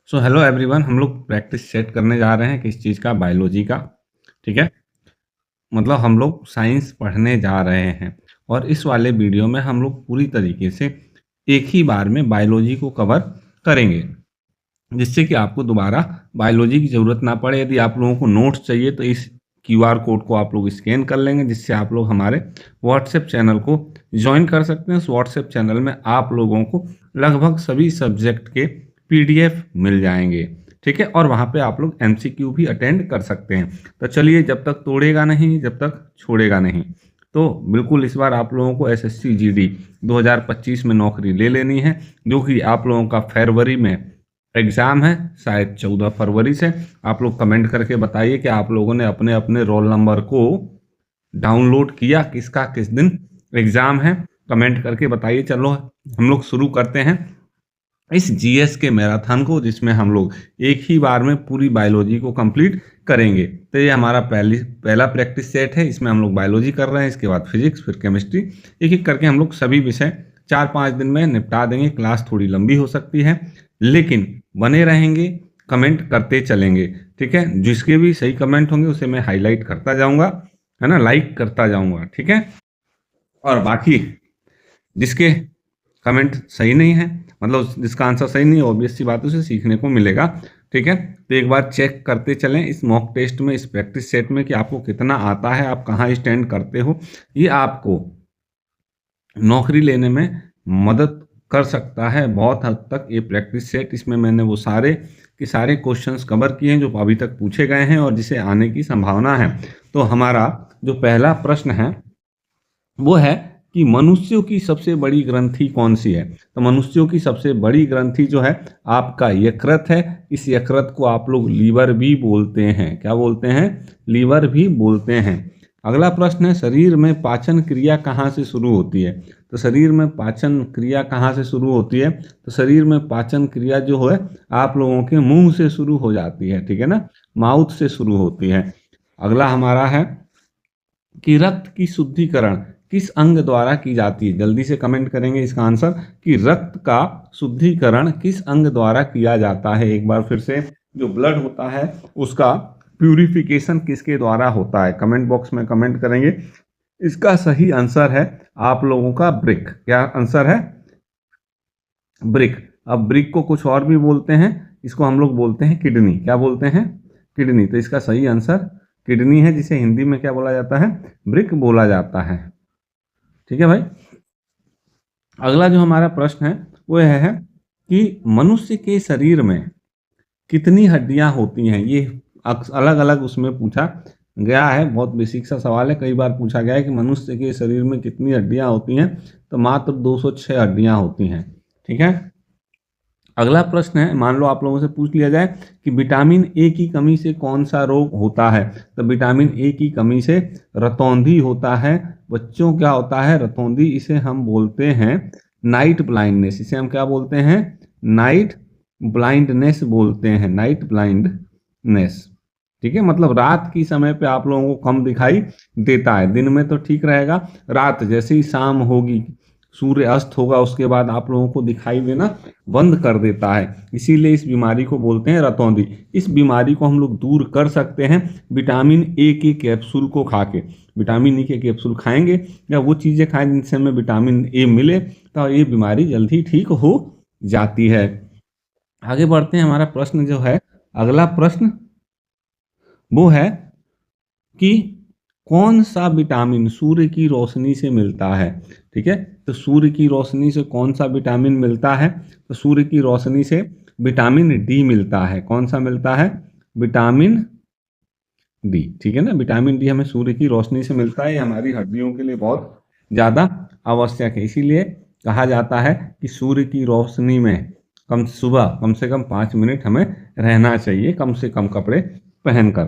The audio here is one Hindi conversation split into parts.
सो हेलो एवरीवन, हम लोग प्रैक्टिस सेट करने जा रहे हैं किस चीज़ का, बायोलॉजी का। ठीक है, मतलब हम लोग साइंस पढ़ने जा रहे हैं और इस वाले वीडियो में हम लोग पूरी तरीके से एक ही बार में बायोलॉजी को कवर करेंगे, जिससे कि आपको दोबारा बायोलॉजी की ज़रूरत ना पड़े। यदि आप लोगों को नोट्स चाहिए तो इस क्यूआर कोड को आप लोग स्कैन कर लेंगे, जिससे आप लोग हमारे व्हाट्सएप चैनल को ज्वाइन कर सकते हैं। उस व्हाट्सएप चैनल में आप लोगों को लगभग सभी सब्जेक्ट के पीडीएफ मिल जाएंगे। ठीक है, और वहाँ पे आप लोग एमसीक्यू भी अटेंड कर सकते हैं। तो चलिए, जब तक तोड़ेगा नहीं, जब तक छोड़ेगा नहीं। तो बिल्कुल इस बार आप लोगों को एसएससी जीडी 2025 में नौकरी ले लेनी है, जो कि आप लोगों का फरवरी में एग्ज़ाम है, शायद 14 फरवरी से। आप लोग कमेंट करके बताइए कि आप लोगों ने अपने अपने रोल नंबर को डाउनलोड किया, किसका किस दिन एग्ज़ाम है, कमेंट करके बताइए। चलो हम लोग शुरू करते हैं इस जीएस के मैराथन को, जिसमें हम लोग एक ही बार में पूरी बायोलॉजी को कंप्लीट करेंगे। तो ये हमारा पहला प्रैक्टिस सेट है। इसमें हम लोग बायोलॉजी कर रहे हैं, इसके बाद फिजिक्स, फिर केमिस्ट्री। एक एक करके हम लोग सभी विषय 4-5 दिन में निपटा देंगे। क्लास थोड़ी लंबी हो सकती है, लेकिन बने रहेंगे, कमेंट करते चलेंगे। ठीक है, जिसके भी सही कमेंट होंगे उसे मैं हाईलाइट करता जाऊंगा, है ना, लाइक करता जाऊंगा। ठीक है, और बाकी जिसके कमेंट सही नहीं है, मतलब जिसका आंसर सही नहीं है, ऑब्वियस सी बात है, उसे सीखने को मिलेगा। ठीक है, तो एक बार चेक करते चलें इस मॉक टेस्ट में, इस प्रैक्टिस सेट में, कि आपको कितना आता है, आप कहाँ स्टैंड करते हो। ये आपको नौकरी लेने में मदद कर सकता है बहुत हद तक ये प्रैक्टिस सेट। इसमें मैंने वो सारे के सारे क्वेश्चंस कवर किए हैं जो अभी तक पूछे गए हैं और जिसे आने की संभावना है। तो हमारा जो पहला प्रश्न है वो है कि मनुष्यों की सबसे बड़ी ग्रंथि कौन सी है। तो मनुष्यों की सबसे बड़ी ग्रंथि जो है आपका यकृत है। इस यकृत को आप लोग लीवर भी बोलते हैं। क्या बोलते हैं? लीवर भी बोलते हैं। अगला प्रश्न है, शरीर में पाचन क्रिया कहाँ से शुरू होती है। तो शरीर में पाचन क्रिया कहाँ से शुरू होती है? तो शरीर में पाचन क्रिया जो है आप लोगों के मुंह से शुरू हो जाती है। ठीक है ना, माउथ से शुरू होती है। अगला हमारा है कि रक्त की शुद्धिकरण किस अंग द्वारा की जाती है। जल्दी से कमेंट करेंगे इसका आंसर कि रक्त का शुद्धिकरण किस अंग द्वारा किया जाता है। एक बार फिर से, जो ब्लड होता है उसका प्यूरिफिकेशन किसके द्वारा होता है। कमेंट बॉक्स में कमेंट करेंगे। इसका सही आंसर है आप लोगों का ब्रिक। क्या आंसर है? ब्रिक। अब ब्रिक को कुछ और भी बोलते हैं, इसको हम लोग बोलते हैं किडनी। क्या बोलते हैं? किडनी। तो इसका सही आंसर किडनी है, जिसे हिंदी में क्या बोला जाता है? ब्रिक बोला जाता है। ठीक है भाई। अगला जो हमारा प्रश्न है वो यह है कि मनुष्य के शरीर में कितनी हड्डियां होती हैं। ये अलग अलग उसमें पूछा गया है, बहुत बेसिक सा सवाल है। कई बार पूछा गया है कि मनुष्य के शरीर में कितनी हड्डियां होती हैं, तो मात्र 206 हड्डियां होती हैं। ठीक है। अगला प्रश्न है, मान लो आप लोगों से पूछ लिया जाए कि विटामिन ए की कमी से कौन सा रोग होता है। तो विटामिन ए की कमी से रतौंधी होता है। बच्चों, क्या होता है रतौंधी? इसे हम बोलते हैं नाइट ब्लाइंडनेस। इसे हम क्या बोलते हैं? नाइट ब्लाइंडनेस बोलते हैं। Night blindness. ठीक है, मतलब रात की समय पे आप लोगों को कम दिखाई देता है। दिन में तो ठीक रहेगा, रात जैसे ही शाम होगी, सूर्य अस्त होगा, उसके बाद आप लोगों को दिखाई देना बंद कर देता है। इसीलिए इस बीमारी को बोलते हैं रतौंधी। इस बीमारी को हम लोग दूर कर सकते हैं विटामिन ए के कैप्सूल को खा के। विटामिन ए के कैप्सूल खाएंगे या वो चीज़ें खाएं जिनसे हमें विटामिन ए मिले, तो ये बीमारी जल्दी ठीक हो जाती है। आगे बढ़ते हैं। हमारा प्रश्न जो है, अगला प्रश्न वो है कि कौन सा विटामिन सूर्य की रोशनी से मिलता है। ठीक है, तो सूर्य की रोशनी से कौन सा विटामिन मिलता है? तो सूर्य की रोशनी से विटामिन डी मिलता है। कौन सा मिलता है? Vitamin D. ठीक है ना, विटामिन डी हमें सूर्य की रोशनी से मिलता है। ये हमारी हड्डियों के लिए बहुत ज़्यादा आवश्यक है। इसीलिए कहा जाता है कि सूर्य की रोशनी में सुबह कम से कम 5 मिनट हमें रहना चाहिए, कम से कम कपड़े पहनकर,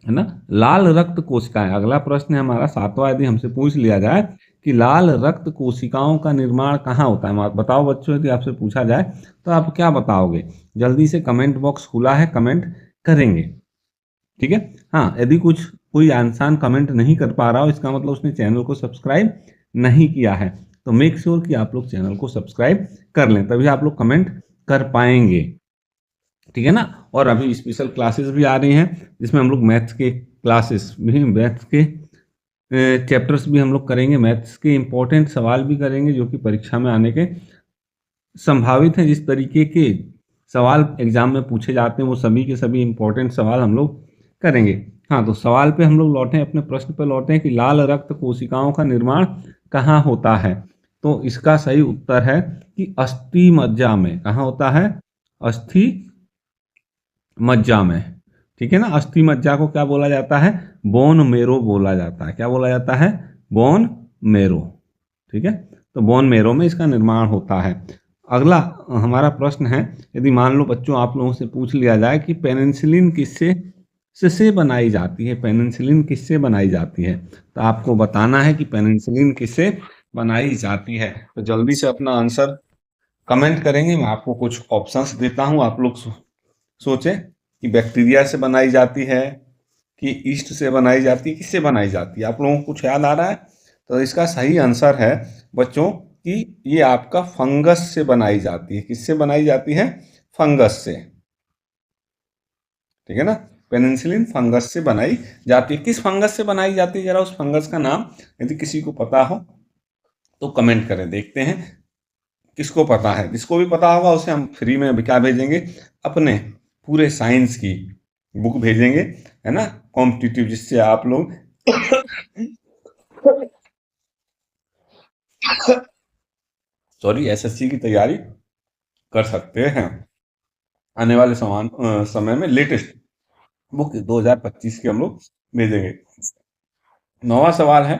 है ना। लाल रक्त कोशिकाएं, अगला प्रश्न है हमारा 7वां। यदि हमसे पूछ लिया जाए कि लाल रक्त कोशिकाओं का निर्माण कहाँ होता है, बताओ बच्चों। यदि आपसे पूछा जाए तो आप क्या बताओगे? जल्दी से कमेंट बॉक्स खुला है, कमेंट करेंगे। ठीक है। हाँ, यदि कोई इंसान कमेंट नहीं कर पा रहा हो, इसका मतलब उसने चैनल को सब्सक्राइब नहीं किया है। तो मेक श्योर कि आप लोग चैनल को सब्सक्राइब कर लें, तभी आप लोग कमेंट कर पाएंगे। ठीक है ना। और अभी स्पेशल क्लासेस भी आ रही हैं जिसमें हम लोग मैथ्स के क्लासेस भी, मैथ्स के चैप्टर्स भी हम लोग करेंगे, मैथ्स के इंपॉर्टेंट सवाल भी करेंगे जो कि परीक्षा में आने के संभावित हैं। जिस तरीके के सवाल एग्जाम में पूछे जाते हैं वो सभी के सभी इंपॉर्टेंट सवाल हम लोग करेंगे। हाँ, तो सवाल पे हम लोग लौटें, अपने प्रश्न पे लौटें कि लाल रक्त कोशिकाओं का निर्माण कहाँ होता है। तो इसका सही उत्तर है कि अस्थि मज्जा में। कहाँ होता है? अस्थि मज्जा में। ठीक है ना। अस्थि मज्जा को क्या बोला जाता है? बोन मेरो बोला जाता है। क्या बोला जाता है? Bone marrow. ठीक है, तो बोन मेरो में इसका निर्माण होता है। अगला हमारा प्रश्न है, यदि मान लो बच्चों आप लोगों से पूछ लिया जाए कि पेनिसिलिन किससे से बनाई जाती है, पेनिसिलिन किससे बनाई जाती है, तो आपको बताना है कि पेनिसिलिन किससे बनाई जाती है। तो जल्दी से अपना आंसर कमेंट करेंगे। मैं आपको कुछ ऑप्शंस देता हूं, आप लोग सोचें कि बैक्टीरिया से बनाई जाती है कि ईस्ट से बनाई जाती है, किससे बनाई जाती है। आप लोगों को कुछ याद आ रहा है? तो इसका सही आंसर है बच्चों कि ये आपका फंगस से बनाई जाती है। किससे बनाई जाती है? फंगस से। ठीक है ना। पेनिसिलिन फंगस से बनाई जाती है। किस फंगस से बनाई जाती है, जरा उस फंगस का नाम यदि किसी को पता हो तो कमेंट करें, देखते हैं किसको पता है। जिसको भी पता होगा उसे हम फ्री में क्या भेजेंगे? अपने पूरे साइंस की बुक भेजेंगे, है ना, कॉम्पिटिटिव, जिससे आप लोग सॉरी एसएससी की तैयारी कर सकते हैं। आने वाले समय में लेटेस्ट बुक 2025 के हम लोग भेजेंगे। नौवां सवाल है,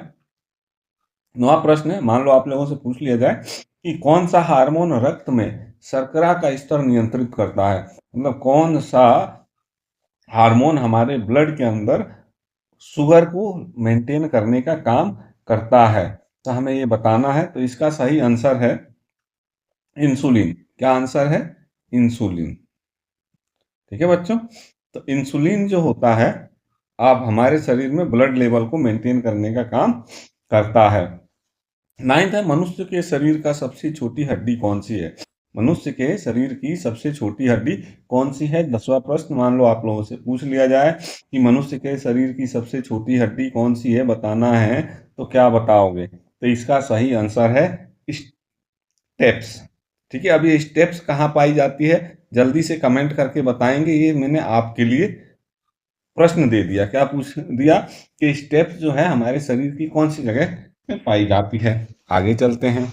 नौवां प्रश्न है, मान लो आप लोगों से पूछ लिया जाए कि कौन सा हार्मोन रक्त में शर्करा का स्तर नियंत्रित करता है। मतलब कौन सा हार्मोन हमारे ब्लड के अंदर शुगर को मेंटेन करने का काम करता है, तो हमें ये बताना है। तो इसका सही आंसर है इंसुलिन। क्या आंसर है? इंसुलिन। ठीक है बच्चों, तो इंसुलिन जो होता है आप हमारे शरीर में ब्लड लेवल को मेंटेन करने का काम करता है। नाइन्थ है, मनुष्य के शरीर का सबसे छोटी हड्डी कौन सी है। मनुष्य के शरीर की सबसे छोटी हड्डी कौन सी है? 10वां प्रश्न, मान लो आप लोगों से पूछ लिया जाए कि मनुष्य के शरीर की सबसे छोटी हड्डी कौन सी है, बताना है, तो क्या बताओगे? तो इसका सही आंसर है स्टेप्स। ठीक है, अब ये स्टेप्स कहाँ पाई जाती है, जल्दी से कमेंट करके बताएंगे। ये मैंने आपके लिए प्रश्न दे दिया। क्या पूछ दिया कि स्टेप्स जो है हमारे शरीर की कौन सी जगह में पाई जाती है। आगे चलते हैं।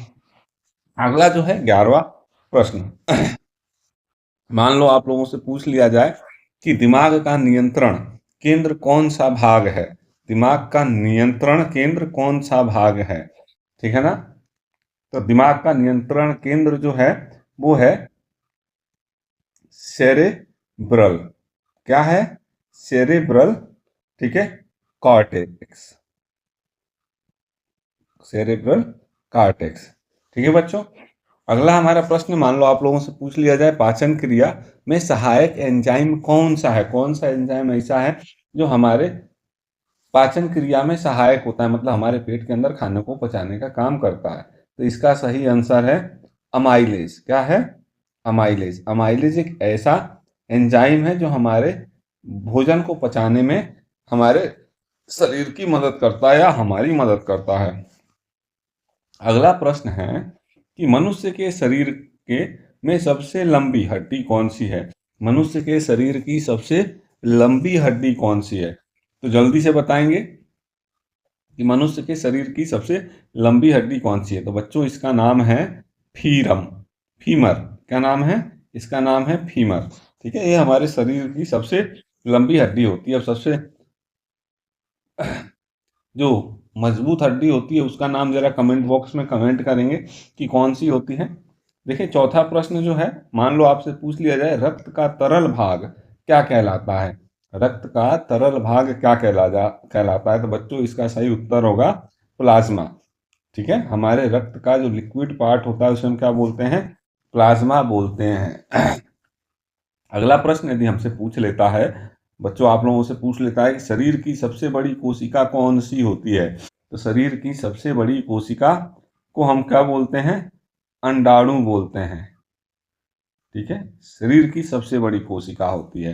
अगला जो है 11वां प्रश्न, मान लो आप लोगों से पूछ लिया जाए कि दिमाग का नियंत्रण केंद्र कौन सा भाग है। दिमाग का नियंत्रण केंद्र कौन सा भाग है? ठीक है ना। तो दिमाग का नियंत्रण केंद्र जो है वो है सेरेब्रल। क्या है? सेरेब्रल। ठीक है, कॉर्टेक्स। Cerebral cortex. ठीक है बच्चों, अगला हमारा प्रश्न, मान लो आप लोगों से पूछ लिया जाए पाचन क्रिया में सहायक एंजाइम कौन सा है। कौन सा एंजाइम ऐसा है जो हमारे पाचन क्रिया में सहायक होता है, मतलब हमारे पेट के अंदर खाने को पचाने का काम करता है। तो इसका सही आंसर है अमाइलेज। क्या है? अमाइलेज। अमाइलेज एक ऐसा एंजाइम है जो हमारे भोजन को पचाने में हमारे शरीर की मदद करता है या हमारी मदद करता है। अगला प्रश्न है कि मनुष्य के शरीर के में सबसे लंबी हड्डी कौन सी है। मनुष्य के शरीर की सबसे लंबी हड्डी कौन सी है, तो जल्दी से बताएंगे कि मनुष्य के शरीर की सबसे लंबी हड्डी कौन सी है। तो बच्चों इसका नाम है फीरम, फीमर। क्या नाम है? इसका नाम है फीमर। ठीक है, ये हमारे शरीर की सबसे लंबी हड्डी होती है। अब सबसे जो मजबूत हड्डी होती है उसका नाम जरा कमेंट बॉक्स में कमेंट करेंगे कि कौन सी होती है। देखिए चौथा प्रश्न जो है, मान लो आपसे पूछ लिया जाए रक्त का तरल भाग क्या कहलाता है। रक्त का तरल भाग क्या कहलाता है, तो बच्चों इसका सही उत्तर होगा प्लाज्मा। ठीक है, हमारे रक्त का जो लिक्विड पार्ट होता है उसे हम क्या बोलते हैं? प्लाज्मा बोलते हैं। अगला प्रश्न यदि हमसे पूछ लेता है, बच्चों आप लोगों से पूछ लेता है कि शरीर की सबसे बड़ी कोशिका कौन सी होती है, तो शरीर की सबसे बड़ी कोशिका को हम क्या बोलते हैं? अंडाणु बोलते हैं। ठीक है, शरीर की सबसे बड़ी कोशिका होती है।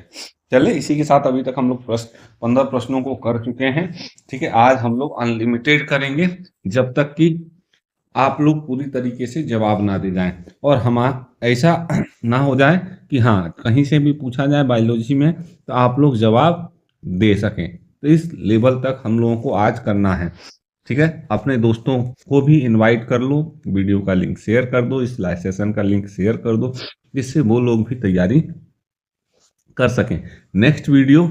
चले, इसी के साथ अभी तक हम लोग 15 प्रश्नों को कर चुके हैं। ठीक है, आज हम लोग अनलिमिटेड करेंगे जब तक कि आप लोग पूरी तरीके से जवाब ना दे जाएं, और हमारा ऐसा ना हो जाए कि हाँ कहीं से भी पूछा जाए बायोलॉजी में तो आप लोग जवाब दे सकें। तो इस लेवल तक हम लोगों को आज करना है। ठीक है, अपने दोस्तों को भी इनवाइट कर लो, वीडियो का लिंक शेयर कर दो, इस लाइव सेशन का लिंक शेयर कर दो, जिससे वो लोग भी तैयारी कर सकें। नेक्स्ट वीडियो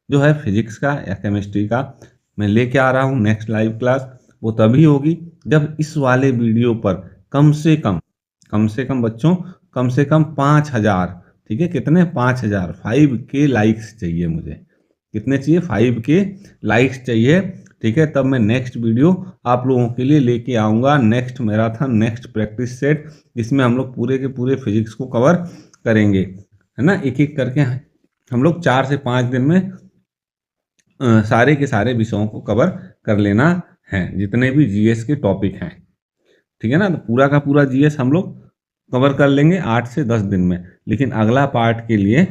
जो है फिजिक्स का या केमिस्ट्री का मैं लेके आ रहा हूँ, नेक्स्ट लाइव क्लास वो तभी होगी जब इस वाले वीडियो पर कम से कम बच्चों, कम से कम 5000, ठीक है, कितने 5000 5K लाइक्स चाहिए मुझे। कितने चाहिए? 5K लाइक्स चाहिए। ठीक है, तब मैं नेक्स्ट वीडियो आप लोगों के लिए लेके आऊँगा, next marathon, next practice set, जिसमें हम लोग पूरे के पूरे फिजिक्स को कवर करेंगे, है ना। एक एक करके हम लोग 4 से 5 दिन में सारे के सारे विषयों को कवर कर लेना है, जितने भी जीएस के टॉपिक हैं। ठीक है ना, तो पूरा का पूरा जीएस हम लोग कवर कर लेंगे 8 से 10 दिन में। लेकिन अगला पार्ट के लिए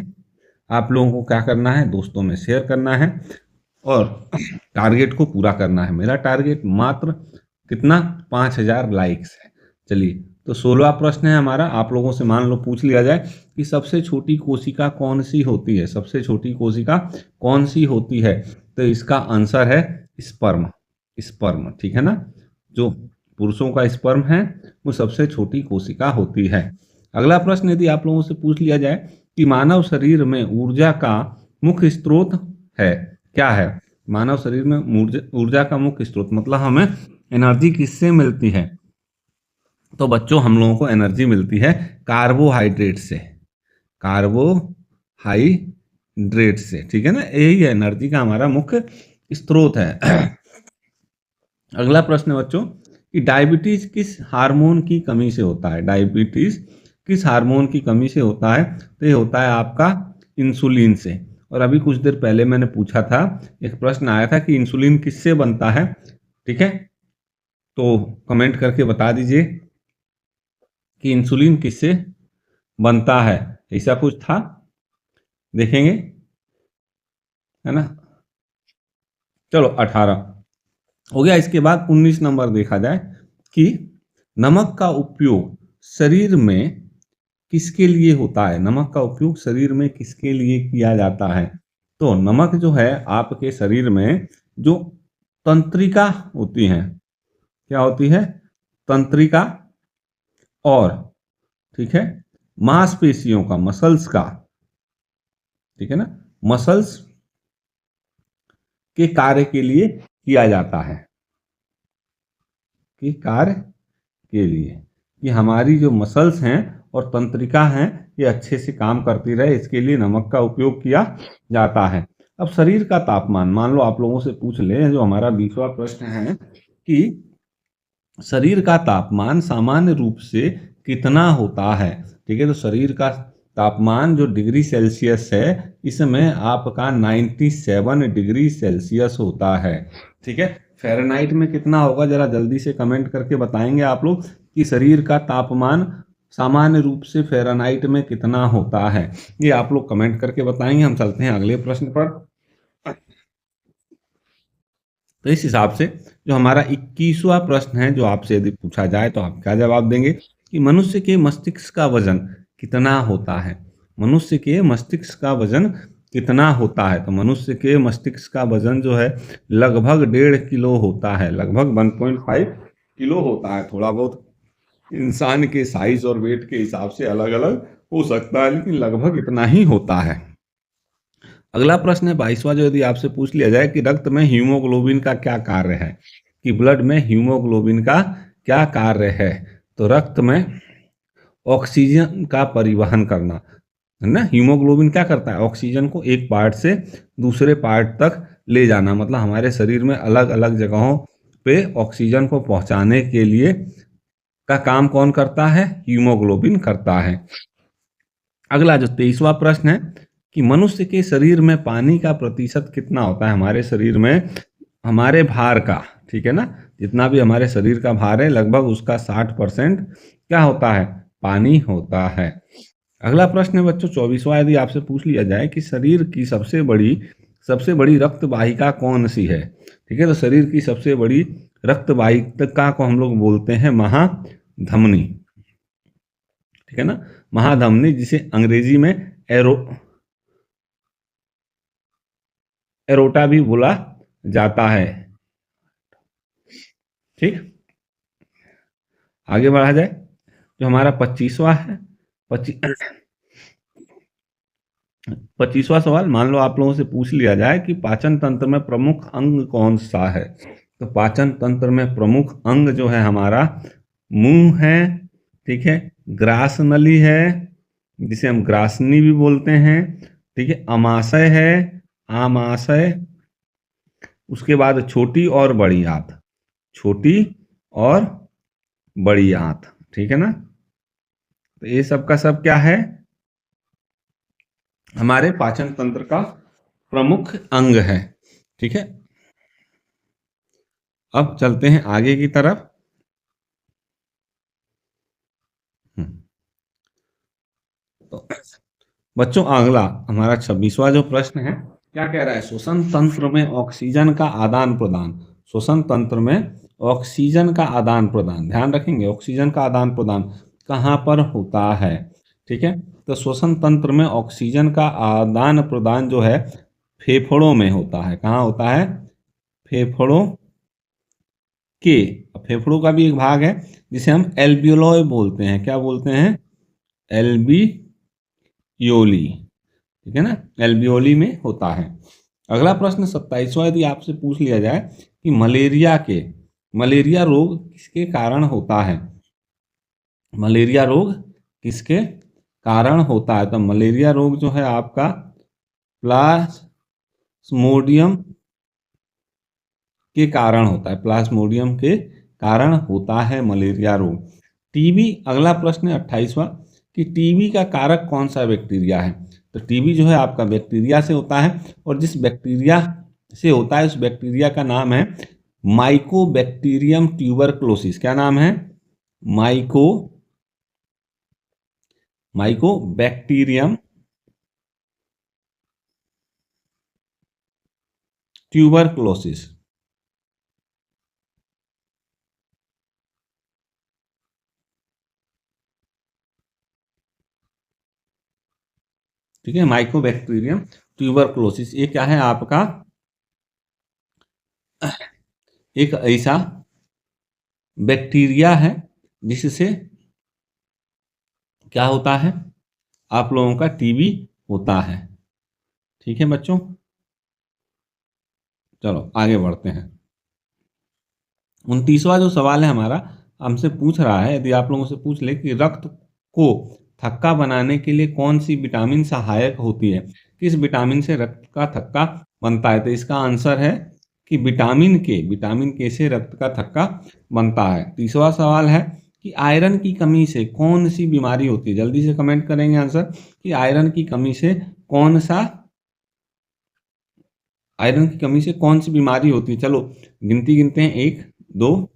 आप लोगों को क्या करना है, दोस्तों में शेयर करना है और टारगेट को पूरा करना है। मेरा टारगेट मात्र कितना, 5000 लाइक्स है। चलिए, तो 16वां प्रश्न है हमारा, आप लोगों से मान लो पूछ लिया जाए कि सबसे छोटी कोशिका कौन सी होती है, सबसे छोटी कोशिका कौन सी होती है, तो इसका आंसर है स्पर्म। स्पर्म, ठीक है ना, जो पुरुषों का स्पर्म है वो सबसे छोटी कोशिका होती है। अगला प्रश्न यदि आप लोगों से पूछ लिया जाए कि मानव शरीर में ऊर्जा का मुख्य स्रोत है, क्या है? मानव शरीर में ऊर्जा का मुख्य स्रोत मतलब हमें एनर्जी किससे मिलती है? तो बच्चों हम लोगों को एनर्जी मिलती है कार्बोहाइड्रेट से, कार्बोहाइड्रेट से, ठीक है ना, यही एनर्जी का हमारा मुख्य स्रोत है। अगला प्रश्न है बच्चों कि डायबिटीज किस हार्मोन की कमी से होता है? डायबिटीज किस हार्मोन की कमी से होता है? तो ये होता है आपका इंसुलिन से। और अभी कुछ देर पहले मैंने पूछा था, एक प्रश्न आया था कि इंसुलिन किससे बनता है, ठीक है, तो कमेंट करके बता दीजिए कि इंसुलिन किससे बनता है, ऐसा कुछ था, देखेंगे, है ना। चलो 18 हो गया। इसके बाद 19 नंबर देखा जाए कि नमक का उपयोग शरीर में किसके लिए होता है? नमक का उपयोग शरीर में किसके लिए किया जाता है? तो नमक जो है आपके शरीर में जो तंत्रिका होती हैं, क्या होती है? तंत्रिका, और ठीक है मांसपेशियों का, मसल्स का, ठीक है ना, मसल्स के कार्य के लिए किया जाता है, कि कार्य के लिए, कि हमारी जो मसल्स हैं और तंत्रिका हैं ये अच्छे से काम करती रहे, इसके लिए नमक का उपयोग किया जाता है। अब शरीर का तापमान, मान लो आप लोगों से पूछ ले, जो हमारा 20वां प्रश्न है कि शरीर का तापमान सामान्य रूप से कितना होता है? ठीक है, तो शरीर का तापमान जो डिग्री सेल्सियस है इसमें आपका 97 डिग्री सेल्सियस होता है। ठीक है, फ़ारेनहाइट में कितना होगा जरा जल्दी से कमेंट करके बताएंगे आप लोग कि शरीर का तापमान सामान्य रूप से फ़ारेनहाइट में कितना होता है, ये आप लोग कमेंट करके बताएंगे। हम चलते हैं अगले प्रश्न पर। तो इस हिसाब से जो हमारा 21वां प्रश्न है, जो आपसे यदि पूछा जाए तो आप क्या जवाब देंगे कि मनुष्य के मस्तिष्क का वजन कितना होता है? मनुष्य के मस्तिष्क का वजन कितना होता है? तो मनुष्य के मस्तिष्क का वजन जो है लगभग 1.5 किलो होता है, लगभग 1.5 किलो होता है। थोड़ा बहुत इंसान के साइज और वेट के हिसाब से अलग अलग हो सकता है, लेकिन लगभग इतना ही होता है। अगला प्रश्न है 22वां, जो यदि आपसे पूछ लिया जाए कि रक्त में हीमोग्लोबिन का क्या कार्य है, कि ब्लड में हीमोग्लोबिन का क्या कार्य है? तो रक्त में ऑक्सीजन का परिवहन करना, है ना। हीमोग्लोबिन क्या करता है? ऑक्सीजन को एक पार्ट से दूसरे पार्ट तक ले जाना, मतलब हमारे शरीर में अलग अलग जगहों पे ऑक्सीजन को पहुंचाने के लिए का काम कौन करता है? हीमोग्लोबिन करता है। अगला जो 23वां प्रश्न है कि मनुष्य के शरीर में पानी का प्रतिशत कितना होता है? हमारे शरीर में हमारे भार का, ठीक है ना, जितना भी हमारे शरीर का भार है लगभग उसका 60% क्या होता है? पानी होता है। अगला प्रश्न है बच्चों 24वां, यदि आपसे पूछ लिया जाए कि शरीर की सबसे बड़ी रक्त वाहिका कौन सी है। ठीक है, तो शरीर की सबसे बड़ी रक्त वाहिका को हम लोग बोलते हैं महाधमनी। ठीक है ना, महाधमनी, जिसे अंग्रेजी में एरोटा भी बोला जाता है। ठीक, आगे बढ़ा जाए। जो हमारा 25वां है, 25वां सवाल, मान लो आप लोगों से पूछ लिया जाए कि पाचन तंत्र में प्रमुख अंग कौन सा है। तो पाचन तंत्र में प्रमुख अंग जो है हमारा मुंह है। ठीक है, ग्रास नली है, जिसे हम ग्रासनी भी बोलते हैं। ठीक है, अमाशय है, आमाशय। उसके बाद छोटी और बड़ी आंत, छोटी और बड़ी आंत। ठीक है ना, तो ये सब का सब क्या है, हमारे पाचन तंत्र का प्रमुख अंग है। ठीक है, अब चलते हैं आगे की तरफ। तो बच्चों अगला हमारा 26वां जो प्रश्न है, क्या कह रहा है, श्वसन तंत्र में ऑक्सीजन का आदान प्रदान। श्वसन तंत्र में ऑक्सीजन का आदान प्रदान, ध्यान रखेंगे, ऑक्सीजन का आदान प्रदान कहाँ पर होता है। ठीक है, तो श्वसन तंत्र में ऑक्सीजन का आदान प्रदान जो है फेफड़ों में होता है। कहाँ होता है, फेफड़ों के, फेफड़ों का भी एक भाग है जिसे हम एल्वियोलॉय बोलते हैं। क्या बोलते हैं, एल्वियोली। ठीक है ना, एल्वियोली में होता है। अगला प्रश्न 27वां, यदि आपसे पूछ लिया जाए कि मलेरिया रोग किसके कारण होता है। मलेरिया रोग किसके कारण होता है, तो मलेरिया रोग जो है आपका प्लाज्मोडियम के कारण होता है, प्लाज्मोडियम के कारण होता है मलेरिया रोग। टीबी, अगला प्रश्न है 28वां, कि टीबी का कारक कौन सा बैक्टीरिया है। तो टीबी जो है आपका बैक्टीरिया से होता है, और जिस बैक्टीरिया से होता है उस बैक्टीरिया का नाम है माइकोबैक्टीरियम ट्यूबरक्लोसिस। क्या नाम है, माइकोबैक्टीरियम ट्यूबरक्लोसिस। ठीक है, माइकोबैक्टीरियम ट्यूबरक्लोसिस, ये क्या है आपका, एक ऐसा बैक्टीरिया है जिससे क्या होता है, आप लोगों का टीबी होता है। ठीक है बच्चों, चलो आगे बढ़ते हैं। 29वां जो सवाल है हमारा, हमसे पूछ रहा है, यदि आप लोगों से पूछ ले कि रक्त को थक्का बनाने के लिए कौन सी विटामिन सहायक होती है, किस विटामिन से रक्त का थक्का बनता है, तो इसका आंसर है कि विटामिन के से रक्त का थक्का बनता है। 30वां सवाल है कि आयरन की कमी से कौन सी बीमारी होती है। जल्दी से कमेंट करेंगे आंसर कि आयरन की कमी से कौन सी बीमारी होती है। चलो गिनती गिनते हैं, 1 2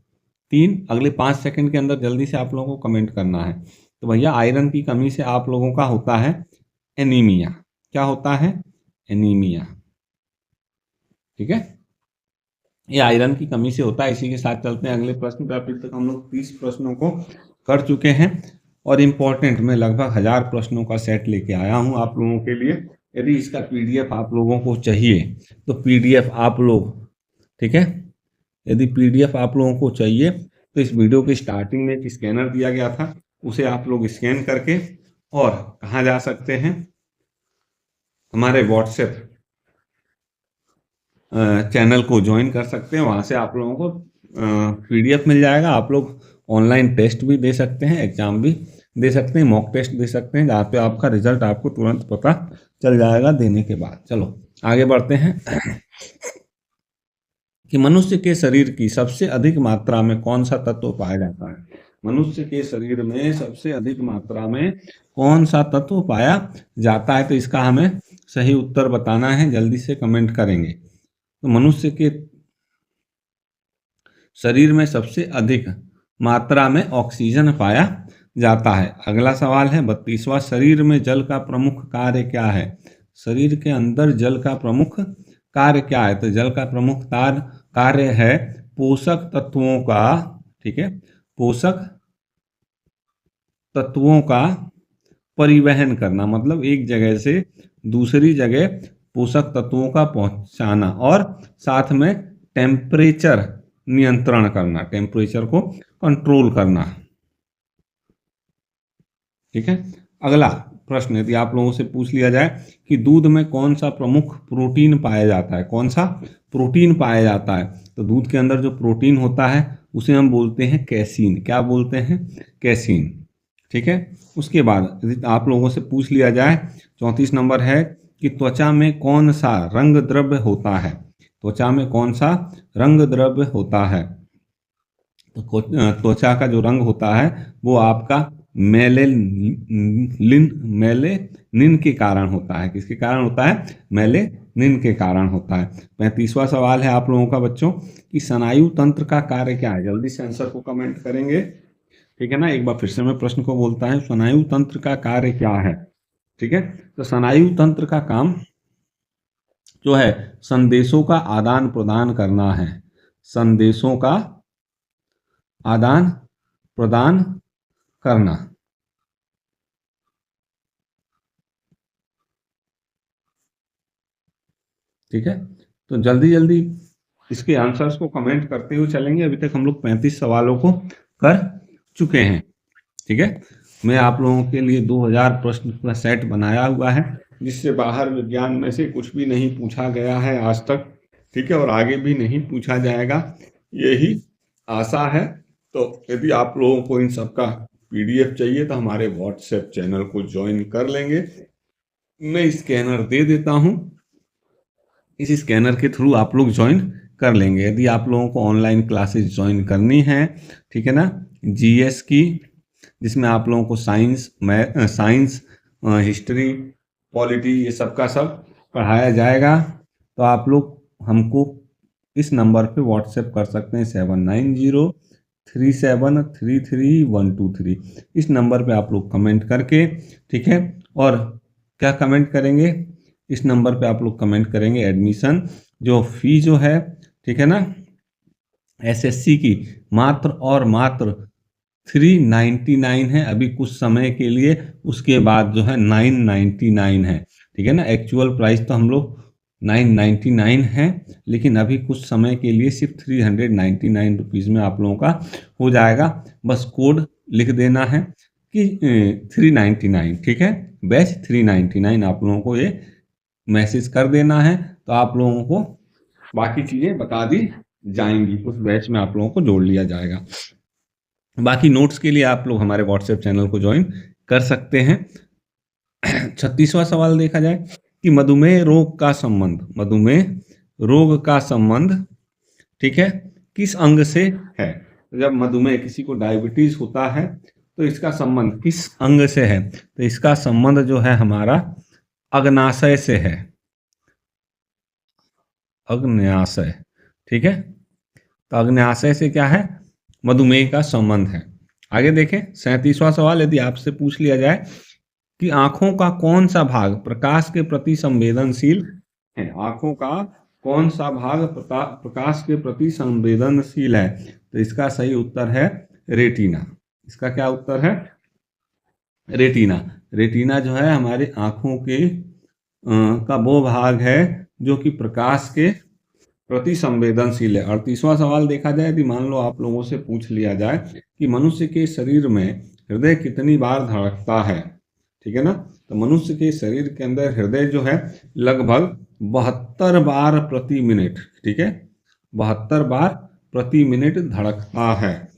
3, अगले 5 सेकंड के अंदर जल्दी से आप लोगों को कमेंट करना है। तो भैया आयरन की कमी से आप लोगों का होता है एनीमिया। क्या होता है, एनीमिया। ठीक है, ये आयरन की कमी से होता है। इसी के साथ चलते हैं अगले प्रश्न पे। अभी तक हम लोग 30 प्रश्नों को कर चुके हैं, और इम्पोर्टेंट मैं लगभग 1000 प्रश्नों का सेट लेके आया हूं आप लोगों के लिए। यदि इसका पीडीएफ आप लोगों को चाहिए तो पीडीएफ आप लोग, ठीक है, यदि पीडीएफ आप लोगों को चाहिए तो इस वीडियो के स्टार्टिंग में एक स्कैनर दिया गया था, उसे आप लोग स्कैन करके और कहाँ जा सकते हैं, हमारे व्हाट्सएप चैनल को ज्वाइन कर सकते हैं। वहाँ से आप लोगों को पीडीएफ मिल जाएगा। आप लोग ऑनलाइन टेस्ट भी दे सकते हैं, एग्जाम भी दे सकते हैं, मॉक टेस्ट दे सकते हैं, जहाँ पे आपका रिजल्ट आपको तुरंत पता चल जाएगा देने के बाद। चलो आगे बढ़ते हैं कि मनुष्य के शरीर की सबसे अधिक मात्रा में कौन सा तत्व पाया जाता है। मनुष्य के शरीर में सबसे अधिक मात्रा में कौन सा तत्व पाया जाता है, तो इसका हमें सही उत्तर बताना है, जल्दी से कमेंट करेंगे। तो मनुष्य के शरीर में सबसे अधिक मात्रा में ऑक्सीजन पाया जाता है। अगला सवाल है 32वां, शरीर में जल का प्रमुख कार्य क्या है? शरीर के अंदर जल का प्रमुख कार्य क्या है? तो जल का प्रमुख कार्य है पोषक तत्वों का, ठीक है, पोषक तत्वों का परिवहन करना, मतलब एक जगह से दूसरी जगह पोषक तत्वों का पहुंचाना, और साथ में टेम्परेचर नियंत्रण करना, टेम्परेचर को कंट्रोल करना। ठीक है। अगला प्रश्न यदि आप लोगों से पूछ लिया जाए कि दूध में कौन सा प्रमुख प्रोटीन पाया जाता है, कौन सा प्रोटीन पाया जाता है, तो दूध के अंदर जो प्रोटीन होता है उसे हम बोलते हैं कैसीन। क्या बोलते हैं? कैसीन। ठीक है। उसके बाद यदि आप लोगों से पूछ लिया जाए, 34 नंबर है कि त्वचा में कौन सा रंग द्रव्य होता है? त्वचा में कौन सा रंग द्रव्य होता है? तो त्वचा का जो रंग होता है वो आपका मेलेनिन के कारण होता है। किसके कारण होता है? मेलेनिन के कारण होता है। 35वां सवाल है आप लोगों का बच्चों कि स्नायु तंत्र का कार्य क्या है? जल्दी से आंसर को कमेंट करेंगे। ठीक है ना। एक बार फिर से मैं प्रश्न को बोलता हूँ, स्नायु तंत्र का कार्य क्या है? ठीक है। तो स्नायु तंत्र का काम जो है संदेशों का आदान प्रदान करना है। संदेशों का आदान प्रदान करना। ठीक है। तो जल्दी जल्दी इसके आंसर्स को कमेंट करते हुए चलेंगे। अभी तक हम लोग 35 सवालों को कर चुके हैं। ठीक है। मैं आप लोगों के लिए 2000 प्रश्न का सेट बनाया हुआ है, जिससे बाहर विज्ञान में से कुछ भी नहीं पूछा गया है आज तक। ठीक है। और आगे भी नहीं पूछा जाएगा, यही आशा है। तो यदि आप लोगों को इन सब का PDF चाहिए तो हमारे व्हाट्सएप चैनल को ज्वाइन कर लेंगे। मैं स्कैनर दे देता हूँ, इस स्कैनर के थ्रू आप लोग ज्वाइन कर लेंगे। यदि आप लोगों को ऑनलाइन क्लासेस ज्वाइन करनी है, ठीक है ना, GS की, जिसमें आप लोगों को साइंस, हिस्ट्री, पॉलिटी, ये सब का सब पढ़ाया जाएगा, तो आप लोग हमको इस नंबर पे व्हाट्सएप कर सकते हैं 7903733123। इस नंबर पे आप लोग कमेंट करके, ठीक है, और क्या कमेंट करेंगे? इस नंबर पे आप लोग कमेंट करेंगे एडमिशन जो फी जो है, ठीक है ना, SSC की मात्र और मात्र 399 है अभी कुछ समय के लिए। उसके बाद जो है 999 है। ठीक है ना। एक्चुअल प्राइस तो हम लोग 999 है, लेकिन अभी कुछ समय के लिए सिर्फ 399 रुपीज़ में आप लोगों का हो जाएगा। बस कोड लिख देना है कि 399। ठीक है। बैच 399 आप लोगों को ये मैसेज कर देना है, तो आप लोगों को बाकी चीज़ें बता दी जाएंगी। उस बैच में आप लोगों को जोड़ लिया जाएगा। बाकी नोट्स के लिए आप लोग हमारे व्हाट्सएप चैनल को ज्वाइन कर सकते हैं। 36वां सवाल देखा जाए कि मधुमेह रोग का संबंध, ठीक है, किस अंग से है? जब मधुमेह, किसी को डायबिटीज होता है, तो इसका संबंध किस अंग से है? तो इसका संबंध जो है हमारा अग्नाशय से है। अग्नाशय। ठीक है। तो अग्नाशय से क्या है? मधुमेह का संबंध है। आगे देखें 37वां सवाल, यदि आपसे पूछ लिया जाए कि आंखों का कौन सा भाग प्रकाश के प्रति संवेदनशील है? आंखों का कौन सा भाग प्रकाश के प्रति संवेदनशील है? तो इसका सही उत्तर है रेटिना। इसका क्या उत्तर है? रेटिना। रेटिना जो है हमारे आंखों के का वो भाग है जो कि प्रकाश के प्रति संवेदनशील है। 38वां सवाल देखा जाए, यदि मान लो आप लोगों से पूछ लिया जाए कि मनुष्य के शरीर में हृदय कितनी बार धड़कता है? ठीक है ना। तो मनुष्य के शरीर के अंदर हृदय जो है लगभग 72 बार प्रति मिनट, ठीक है, 72 बार प्रति मिनट धड़कता है।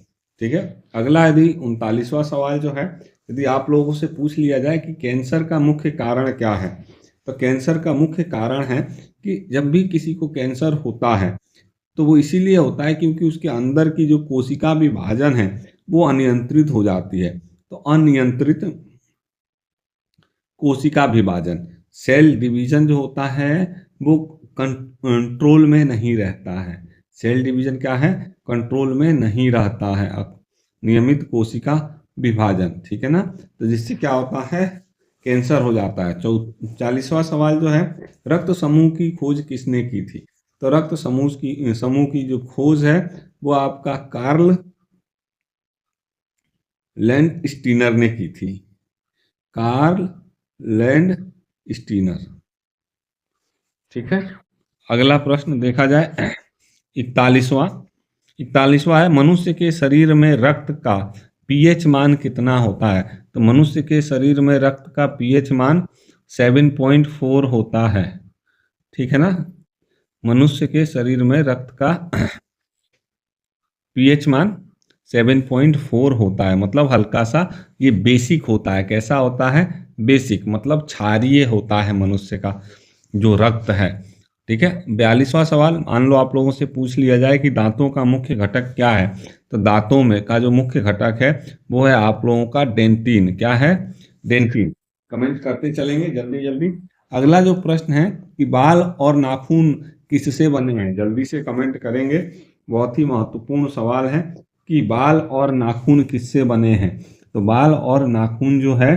ठीक है। अगला यदि 39वां सवाल जो है, यदि आप लोगों से पूछ लिया जाए कि कैंसर का मुख्य कारण क्या है? तो कैंसर का मुख्य कारण है कि जब भी किसी को कैंसर होता है तो वो इसीलिए होता है क्योंकि उसके अंदर की जो कोशिका विभाजन है वो अनियंत्रित हो जाती है। तो अनियंत्रित कोशिका विभाजन, सेल डिवीजन जो होता है वो कंट्रोल में नहीं रहता है। सेल डिवीजन क्या है? कंट्रोल में नहीं रहता है। अब नियमित कोशिका विभाजन, ठीक है ना। तो जिससे क्या होता है, कैंसर हो जाता है। 40वां सवाल जो है, रक्त समूह की खोज किसने की थी? तो रक्त समूह की जो खोज है वो आपका कार्ल लैंड स्टीनर ने की थी। कार्ल लैंड स्टीनर, ठीक है। अगला प्रश्न देखा जाए, 41वां। 41वां है, मनुष्य के शरीर में रक्त का पीएच मान कितना होता है? तो मनुष्य के शरीर में रक्त का पीएच मान 7.4 होता है, ठीक है ना। मनुष्य के शरीर में रक्त का पीएच मान 7.4 होता है, मतलब हल्का सा ये बेसिक होता है। कैसा होता है? बेसिक, मतलब क्षारीय होता है मनुष्य का जो रक्त है, ठीक है। 42वां सवाल, मान लो आप लोगों से पूछ लिया जाए कि दांतों का मुख्य घटक क्या है? तो दांतों में का जो मुख्य घटक है वो है आप लोगों का डेंटिन। क्या है? डेंटिन। कमेंट करते चलेंगे जल्दी जल्दी। अगला जो प्रश्न है कि बाल और नाखून किससे बने हैं? जल्दी से कमेंट करेंगे। बहुत ही महत्वपूर्ण सवाल है कि बाल और नाखून किससे बने हैं? तो बाल और नाखून जो है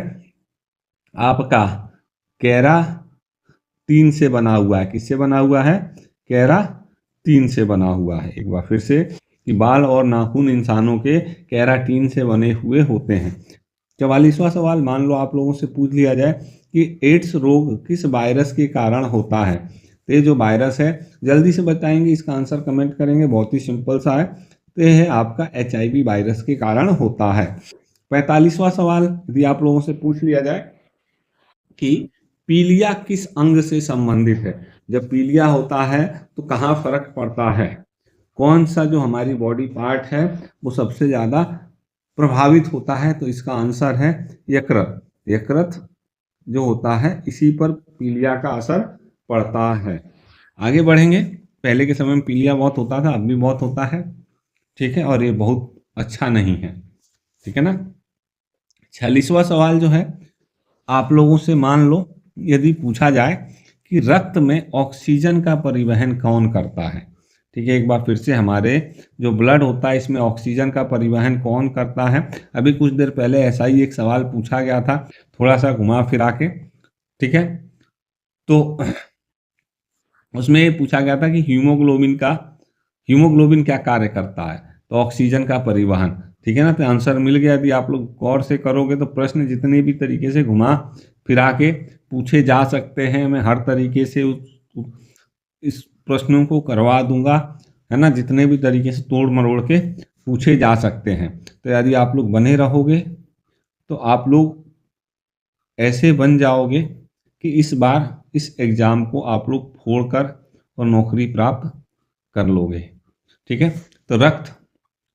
आपका केराटिन से बना हुआ है। किससे बना हुआ है? केराटिन से बना हुआ है। एक बार फिर से कि बाल और नाखून इंसानों के केराटिन से बने हुए होते हैं। 44वां सवाल, मान लो आप लोगों से पूछ लिया जाए कि एड्स रोग किस वायरस के कारण होता है? तो ये जो वायरस है, जल्दी से बताएंगे, इसका आंसर कमेंट करेंगे। बहुत ही सिंपल सा है, तो ये है आपका HIV वायरस के कारण होता है। 45वां सवाल, यदि आप लोगों से पूछ लिया जाए कि पीलिया किस अंग से संबंधित है? जब पीलिया होता है तो कहाँ फर्क पड़ता है? कौन सा जो हमारी बॉडी पार्ट है वो सबसे ज़्यादा प्रभावित होता है? तो इसका आंसर है यकृत। यकृत जो होता है इसी पर पीलिया का असर पड़ता है। आगे बढ़ेंगे। पहले के समय में पीलिया बहुत होता था, अब भी बहुत होता है, ठीक है, और ये बहुत अच्छा नहीं है, ठीक है ना। 46वां सवाल जो है, आप लोगों से मान लो यदि पूछा जाए कि रक्त में ऑक्सीजन का परिवहन कौन करता है? ठीक है, एक बार फिर से, हमारे जो ब्लड होता है इसमें ऑक्सीजन का परिवहन कौन करता है? अभी कुछ देर पहले ऐसा ही एक सवाल पूछा गया था, थोड़ा सा घुमा फिरा के, ठीक है। तो उसमें ये पूछा गया था कि हीमोग्लोबिन क्या कार्य करता है? तो ऑक्सीजन का परिवहन, ठीक है ना। तो आंसर मिल गया। यदि आप लोग गौर से करोगे तो प्रश्न जितने भी तरीके से घुमा फिरा के पूछे जा सकते हैं, मैं हर तरीके से इस प्रश्नों को करवा दूंगा, है ना। जितने भी तरीके से तोड़ मरोड़ के पूछे जा सकते हैं। तो यदि आप लोग बने रहोगे तो आप लोग ऐसे बन जाओगे कि इस बार इस एग्ज़ाम को आप लोग फोड़ कर और नौकरी प्राप्त कर लोगे, ठीक है। तो रक्त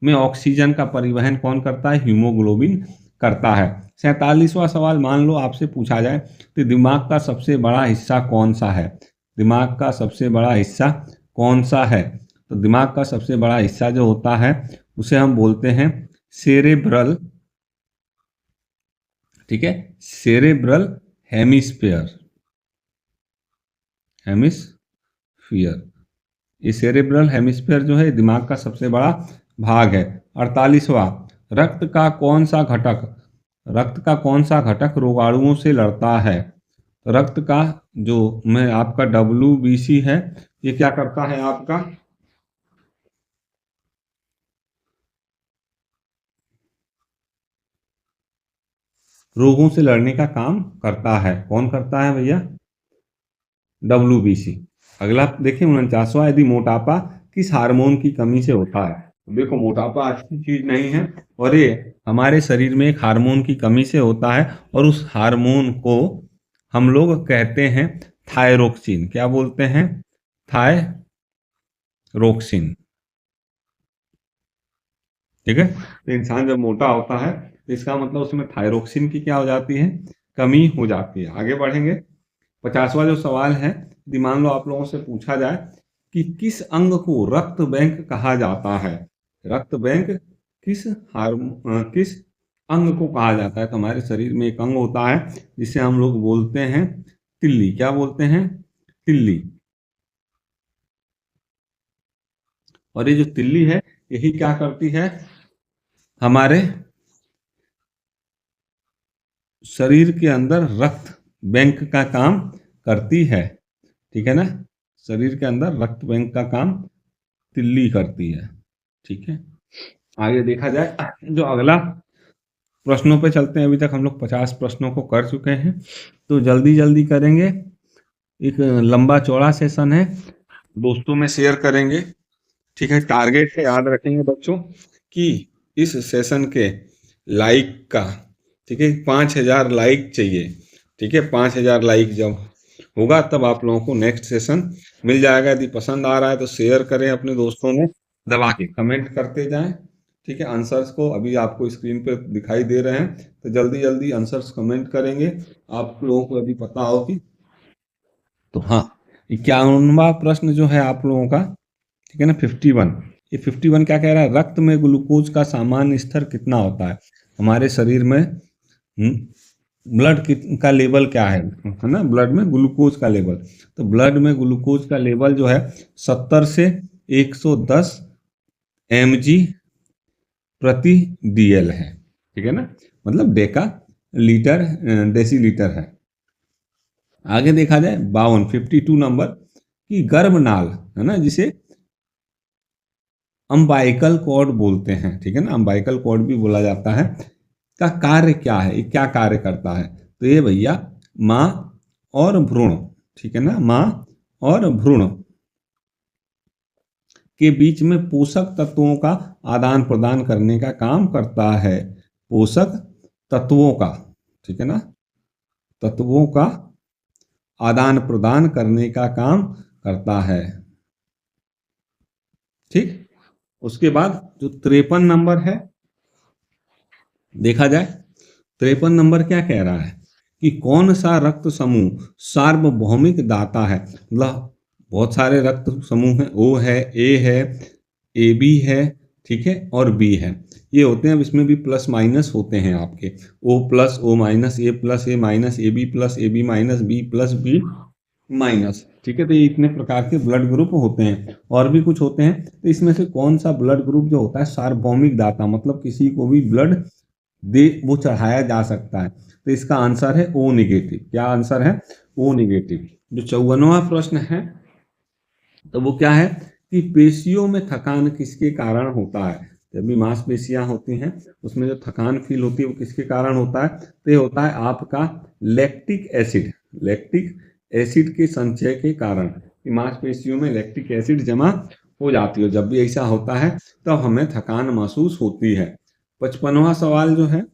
में ऑक्सीजन का परिवहन कौन करता है? हीमोग्लोबिन करता है। 47वां सवाल, मान लो आपसे पूछा जाए कि दिमाग का सबसे बड़ा हिस्सा कौन सा है? दिमाग का सबसे बड़ा हिस्सा कौन सा है? तो दिमाग का सबसे बड़ा हिस्सा जो होता है उसे हम बोलते हैं सेरेब्रल, ठीक है, सेरेब्रल हेमिस्फेयर। हेमिस्फियर, ये सेरेब्रल हेमिस्फीयर जो है दिमाग का सबसे बड़ा भाग है। 48वां, रक्त का कौन सा घटक रक्त का कौन सा घटक रोगाणुओं से लड़ता है? तो रक्त का जो में आपका WBC है, ये क्या करता है? आपका रोगों से लड़ने का काम करता है। कौन करता है भैया? WBC। अगला देखिए, 49वां, यदि मोटापा किस हार्मोन की कमी से होता है? तो देखो, मोटापा अच्छी चीज नहीं है, और ये हमारे शरीर में एक हार्मोन की कमी से होता है, और उस हार्मोन को हम लोग कहते हैं थायरोक्सिन। क्या बोलते हैं? थायरोक्सिन, ठीक है। तो इंसान जब मोटा होता है तो इसका मतलब उसमें थायरोक्सिन की क्या हो जाती है? कमी हो जाती है। आगे बढ़ेंगे। 50वां जो सवाल है, यदि मान लो आप लोगों से पूछा जाए कि किस अंग को रक्त बैंक कहा जाता है? रक्त बैंक किस अंग को कहा जाता है? तो हमारे शरीर में एक अंग होता है जिसे हम लोग बोलते हैं तिल्ली। क्या बोलते हैं? तिल्ली। और ये जो तिल्ली है, यही क्या करती है? हमारे शरीर के अंदर रक्त बैंक का काम करती है, ठीक है ना। शरीर के अंदर रक्त बैंक का काम तिल्ली करती है, ठीक है। आगे देखा जाए जो अगला प्रश्नों पे चलते हैं। अभी तक हम लोग 50 प्रश्नों को कर चुके हैं, तो जल्दी जल्दी करेंगे। एक लंबा चौड़ा सेशन है, दोस्तों में शेयर करेंगे, ठीक है। टारगेट है, याद रखेंगे बच्चों, कि इस सेशन के लाइक का, ठीक है, 5000 लाइक चाहिए, ठीक है। 5000 लाइक जब होगा तब आप लोगों को नेक्स्ट सेशन मिल जाएगा। यदि पसंद आ रहा है तो शेयर करें अपने दोस्तों में, दबा के कमेंट करते जाएं, ठीक है। आंसर्स को अभी आपको स्क्रीन पर दिखाई दे रहे हैं, तो जल्दी जल्दी आंसर्स कमेंट करेंगे। आप लोगों को यदि पता हो कि, तो हाँ, 51वां प्रश्न जो है आप लोगों का, ठीक है ना, 51। ये 51 क्या कह रहा है? रक्त में ग्लूकोज का सामान्य स्तर कितना होता है? हमारे शरीर में ब्लड का लेवल क्या है ना, ब्लड में ग्लूकोज का लेवल। तो ब्लड में ग्लूकोज का लेवल जो है 70 से 110 mg प्रति dl है, ठीक है ना, मतलब डेका लीटर डेसी लीटर है। आगे देखा जाए 52 नंबर की गर्भनाल, है ना, जिसे अम्बाइकल कॉर्ड बोलते हैं, ठीक है ना, अम्बाइकल कॉर्ड भी बोला जाता है, का कार्य क्या है? ये क्या कार्य करता है? तो ये भैया माँ और भ्रूण, ठीक है ना, माँ और भ्रूण के बीच में पोषक तत्वों का आदान प्रदान करने का काम करता है। पोषक तत्वों का, ठीक है ना, तत्वों का आदान प्रदान करने का काम करता है, ठीक। उसके बाद जो 53 नंबर है, देखा जाए 53 नंबर क्या कह रहा है कि कौन सा रक्त समूह सार्वभौमिक दाता है? मतलब बहुत सारे रक्त समूह हैं, ओ है, ए है, ए बी है, ठीक है, और बी है, ये होते हैं। अब इसमें भी प्लस माइनस होते हैं आपके, O plus O minus, A plus A minus, A B plus A B minus, B plus B minus, ठीक है। तो ये इतने प्रकार के ब्लड ग्रुप होते हैं, और भी कुछ होते हैं। तो इसमें से कौन सा ब्लड ग्रुप जो होता है सार्वभौमिक दाता, मतलब किसी को भी ब्लड दे वो चढ़ाया जा सकता है, तो इसका आंसर है ओ निगेटिव। क्या आंसर है? O negative. जो 54वां प्रश्न है, तो वो क्या है कि पेशियों में थकान किसके कारण होता है? जब भी मांसपेशियां होती हैं उसमें जो थकान फील होती है वो किसके कारण होता है? तो ये होता है आपका लैक्टिक एसिड, लैक्टिक एसिड के संचय के कारण। मांसपेशियों में लैक्टिक एसिड जमा हो जाती है, जब भी ऐसा होता है तब हमें थकान महसूस होती है। 55वां सवाल जो है,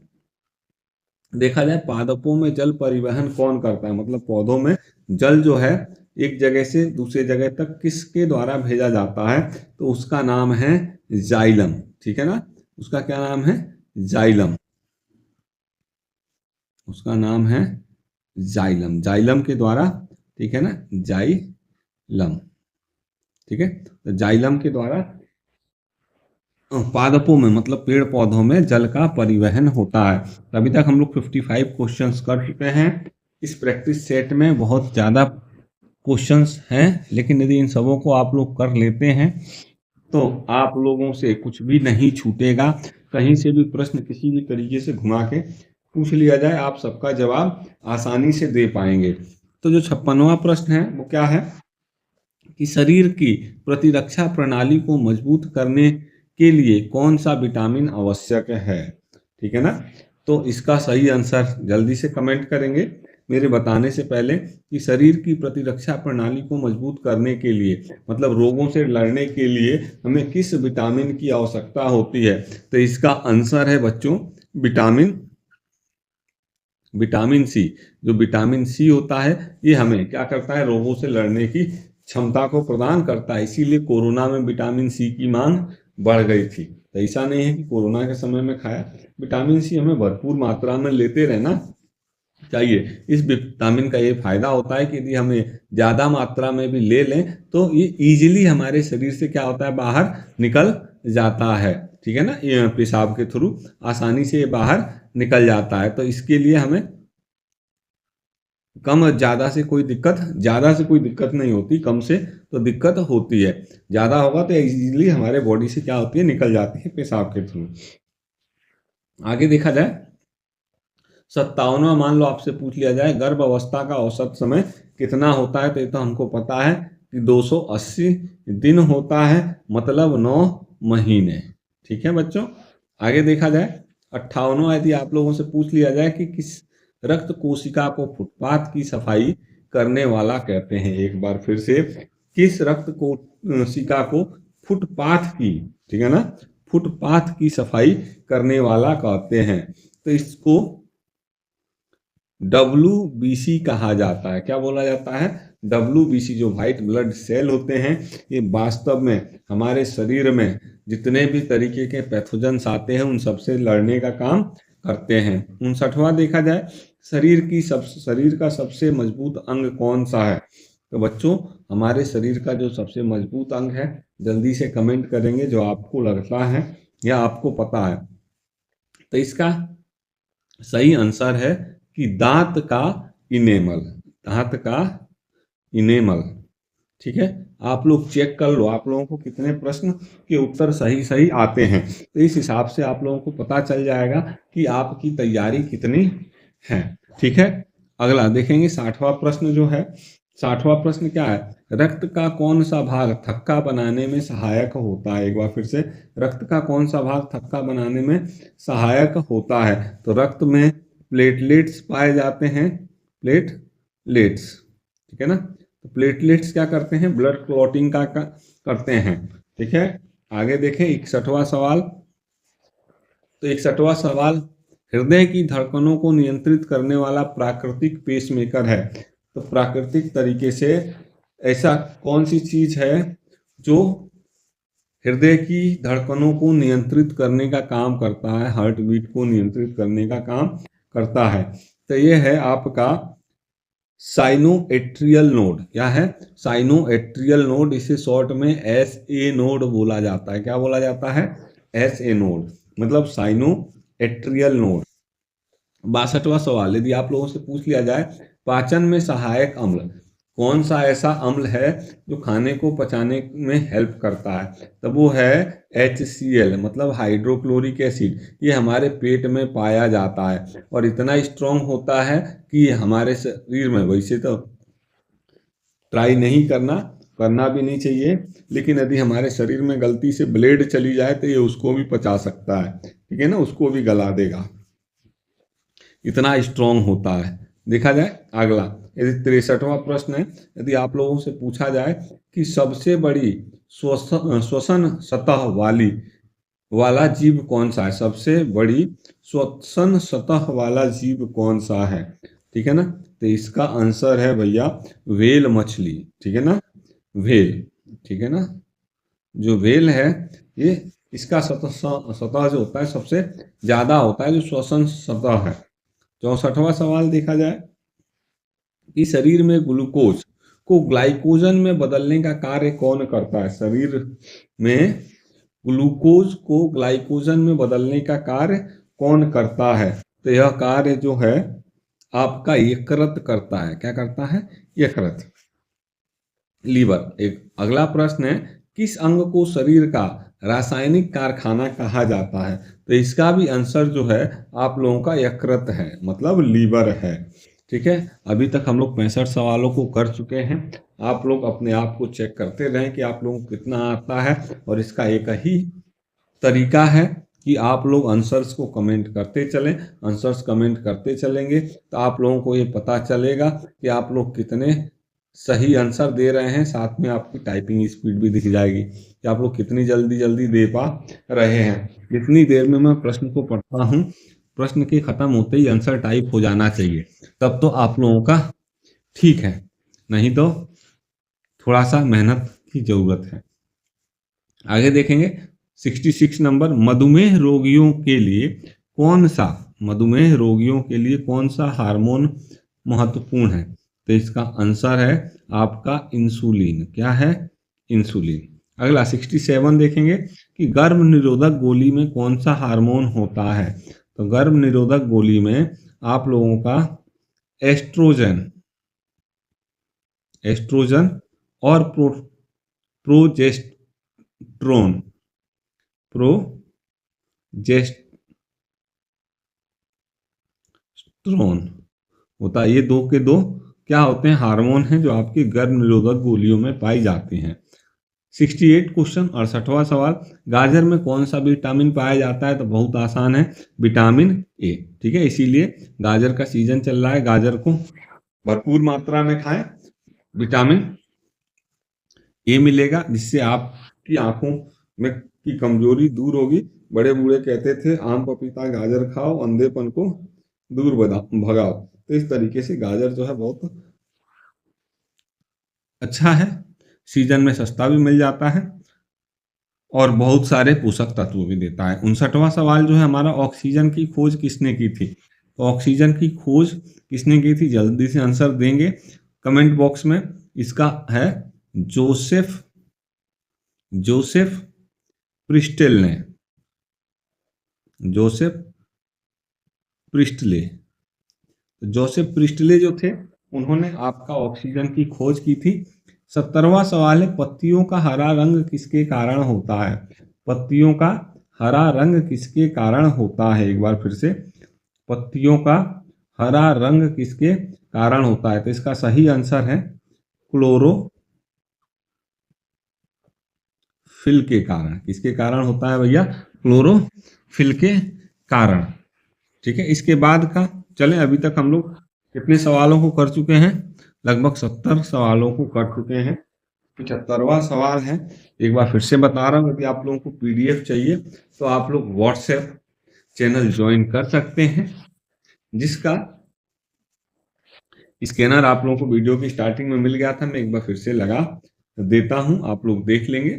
देखा जाए पादपों में जल परिवहन कौन करता है? मतलब पौधों में जल जो है एक जगह से दूसरे जगह तक किसके द्वारा भेजा जाता है? तो उसका नाम है जाइलम, ठीक है ना। उसका क्या नाम है? जाइलम। उसका नाम है जाइलम, जाइलम के द्वारा, ठीक है ना, जाइलम, ठीक है। तो जाइलम के द्वारा पादपों में, मतलब पेड़ पौधों में जल का परिवहन होता है। तो अभी तक हम लोग 55 क्वेश्चंस कर चुके हैं। इस प्रैक्टिस सेट में बहुत ज़्यादा क्वेश्चंस हैं, लेकिन यदि इन सबों को आप लोग कर लेते हैं तो आप लोगों से कुछ भी नहीं छूटेगा। कहीं से भी प्रश्न किसी भी तरीके से घुमा के पूछ लिया जाए, आप सबका जवाब आसानी से दे पाएंगे। तो जो 56वां प्रश्न है वो क्या है कि शरीर की प्रतिरक्षा प्रणाली को मजबूत करने के लिए कौन सा विटामिन आवश्यक है? ठीक है ना। तो इसका सही आंसर जल्दी से कमेंट करेंगे मेरे बताने से पहले कि शरीर की प्रतिरक्षा प्रणाली को मजबूत करने के लिए, मतलब रोगों से लड़ने के लिए हमें किस विटामिन की आवश्यकता होती है? तो इसका आंसर है बच्चों विटामिन विटामिन सी। जो विटामिन सी होता है ये हमें क्या करता है? रोगों से लड़ने की क्षमता को प्रदान करता है। इसीलिए कोरोना में विटामिन सी की मांग बढ़ गई थी। तो ऐसा नहीं है कि कोरोना के समय में खाया, विटामिन सी हमें भरपूर मात्रा में लेते रहना चाहिए। इस विटामिन का ये फायदा होता है कि यदि हमें ज़्यादा मात्रा में भी ले लें तो ये इजीली हमारे शरीर से क्या होता है? बाहर निकल जाता है, ठीक है ना, ये पेशाब के थ्रू आसानी से ये बाहर निकल जाता है। तो इसके लिए हमें कम ज़्यादा से कोई दिक्कत नहीं होती, कम से तो दिक्कत होती है। ज़्यादा होगा तो इजीली हमारे बॉडी से क्या होती है? निकल जाती है पेशाब के थ्रू। आगे देखा जाए 57वां मान लो आपसे पूछ लिया जाए गर्भ अवस्था का औसत समय कितना होता है, तो ये तो हमको पता है कि 280 दिन होता है, मतलब 9 महीने। ठीक है बच्चों, आगे देखा जाए 58वां, यदि आप लोगों से पूछ लिया जाए कि किस रक्त कोशिका को फुटपाथ की सफाई करने वाला कहते हैं, एक बार फिर से, किस रक्त कोशिका को फुटपाथ की, ठीक है ना, फुटपाथ की सफाई करने वाला कहते हैं, तो इसको WBC कहा जाता है। क्या बोला जाता है? WBC। जो व्हाइट ब्लड सेल होते हैं, ये वास्तव में हमारे शरीर में जितने भी तरीके के पैथोजेंस आते हैं उन सबसे लड़ने का काम करते हैं। 59वां देखा जाए, शरीर का सबसे मजबूत अंग कौन सा है? तो बच्चों, हमारे शरीर का जो सबसे मजबूत अंग है, जल्दी से कमेंट करेंगे जो आपको लगता है या आपको पता है। तो इसका सही आंसर है कि दांत का इनेमल, दांत का इनेमल। ठीक है, आप लोग चेक कर लो आप लोगों को कितने प्रश्न के उत्तर सही सही आते हैं, तो इस हिसाब से आप लोगों को पता चल जाएगा कि आपकी तैयारी कितनी है। ठीक है, अगला देखेंगे 60वां प्रश्न जो है। 60वां प्रश्न क्या है? रक्त का कौन सा भाग थक्का बनाने में सहायक होता है? एक बार फिर से, रक्त का कौन सा भाग थक्का बनाने में सहायक होता है? तो रक्त में प्लेटलेट्स पाए जाते हैं, प्लेटलेट्स। ठीक है ना, तो प्लेटलेट्स क्या करते हैं? ब्लड क्लॉटिंग का करते हैं। ठीक है, आगे देखें 61वां सवाल। तो 61वां सवाल, हृदय की धड़कनों को नियंत्रित करने वाला प्राकृतिक पेसमेकर है। तो प्राकृतिक तरीके से ऐसा कौन सी चीज है जो हृदय की धड़कनों को नियंत्रित करने का काम करता है, हार्ट बीट को नियंत्रित करने का काम करता है? तो ये है आपका साइनोएट्रियल नोड। क्या है? Sinoatrial node. इसे शॉर्ट में SA नोड बोला जाता है। क्या बोला जाता है? SA नोड, मतलब साइनोएट्रियल नोड। 62वां सवाल, यदि आप लोगों से पूछ लिया जाए पाचन में सहायक अम्ल कौन सा ऐसा अम्ल है जो खाने को पचाने में हेल्प करता है? तब वो है HCl, मतलब हाइड्रोक्लोरिक एसिड। ये हमारे पेट में पाया जाता है और इतना स्ट्रांग होता है कि ये हमारे शरीर में, वैसे तो ट्राई नहीं करना, करना भी नहीं चाहिए, लेकिन यदि हमारे शरीर में गलती से ब्लेड चली जाए तो ये उसको भी पचा सकता है। ठीक है ना, उसको भी गला देगा, इतना स्ट्रांग होता है। देखा जाए अगला, यदि 63वां प्रश्न है, यदि आप लोगों से पूछा जाए कि सबसे बड़ी श्वसन सतह वाला जीव कौन सा है? सबसे बड़ी श्वसन सतह वाला जीव कौन सा है? ठीक है ना, तो इसका आंसर है भैया व्हेल मछली। ठीक है ना, व्हेल। ठीक है ना, जो व्हेल है ये, इसका सतह जो होता है सबसे ज्यादा होता है, जो श्वसन सतह है। 64वां सवाल देखा जाए कि शरीर में ग्लूकोज को ग्लाइकोजन में बदलने का कार्य कौन करता है? शरीर में ग्लूकोज को ग्लाइकोजन में बदलने का कार्य कौन करता है? तो यह कार्य जो है आपका यकृत करता है। क्या करता है? यकृत, लीवर। एक अगला प्रश्न है, किस अंग को शरीर का रासायनिक कारखाना कहा जाता है? तो इसका भी आंसर जो है आप लोगों का यकृत है, मतलब लीवर है। ठीक है, अभी तक हम लोग 65 सवालों को कर चुके हैं। आप लोग अपने आप को चेक करते रहें कि आप लोगों को कितना आता है, और इसका एक ही तरीका है कि आप लोग आंसर्स को कमेंट करते चलें। आंसर्स कमेंट करते चलेंगे तो आप लोगों को ये पता चलेगा कि आप लोग कितने सही आंसर दे रहे हैं। साथ में आपकी टाइपिंग स्पीड भी दिख जाएगी कि आप लोग कितनी जल्दी जल्दी दे पा रहे हैं। जितनी देर में मैं प्रश्न को पढ़ता हूँ, प्रश्न के खत्म होते ही आंसर टाइप हो जाना चाहिए, तब तो आप लोगों का ठीक है, नहीं तो थोड़ा सा मेहनत की जरूरत है। आगे देखेंगे 66 नंबर, मधुमेह रोगियों के लिए कौन सा हार्मोन महत्वपूर्ण है? तो इसका आंसर है आपका इंसुलिन। क्या है? इंसुलिन। अगला 67 देखेंगे कि गर्भ निरोधक गोली में कौन सा हार्मोन होता है? तो गर्भ निरोधक गोली में आप लोगों का एस्ट्रोजन, एस्ट्रोजन और प्रोजेस्ट्रोन, प्रोजेस्ट्रोन प्रोजेस्टेरोन होता है। ये दो के दो क्या होते हैं, हार्मोन हैं जो आपकी गर्भ निरोधक गोलियों में पाई जाती हैं। 68 क्वेश्चन 68वां सवाल, गाजर में कौन सा विटामिन पाया जाता है? तो बहुत आसान है, विटामिन ए। ठीक है, इसीलिए गाजर का सीजन चल रहा है, गाजर को भरपूर मात्रा में खाएं, विटामिन ए मिलेगा, जिससे आपकी आंखों में की कमजोरी दूर होगी। बड़े बूढ़े कहते थे आम पपीता गाजर खाओ अंधेपन को दूर भगाओ, तो इस तरीके से गाजर जो है बहुत अच्छा है, सीजन में सस्ता भी मिल जाता है और बहुत सारे पोषक तत्व भी देता है। 59वां सवाल जो है हमारा, ऑक्सीजन की खोज किसने की थी? तो ऑक्सीजन की खोज किसने की थी? जल्दी से आंसर देंगे कमेंट बॉक्स में। इसका है जोसेफ जोसेफ प्रिस्टेल ने, जोसेफ प्रिस्टले। जोसेफ प्रिस्टले जो थे, उन्होंने आपका ऑक्सीजन की खोज की थी। 70वां सवाल है, पत्तियों का हरा रंग किसके कारण होता है? पत्तियों का हरा रंग किसके कारण होता है? एक बार फिर से, पत्तियों का हरा रंग किसके कारण होता है? तो इसका सही आंसर है क्लोरोफिल के कारण। किसके कारण होता है भैया? क्लोरोफिल के कारण। ठीक है, इसके बाद का चलें, अभी तक हम लोग कितने सवालों को कर चुके हैं? लगभग 70 सवालों को कर चुके हैं। 75वां सवाल है, एक बार फिर से बता रहा हूँ, यदि आप लोगों को पीडीएफ चाहिए तो आप लोग व्हाट्सएप चैनल ज्वाइन कर सकते हैं, जिसका स्कैनर आप लोगों को वीडियो की स्टार्टिंग में मिल गया था। मैं एक बार फिर से लगा देता हूँ, आप लोग देख लेंगे,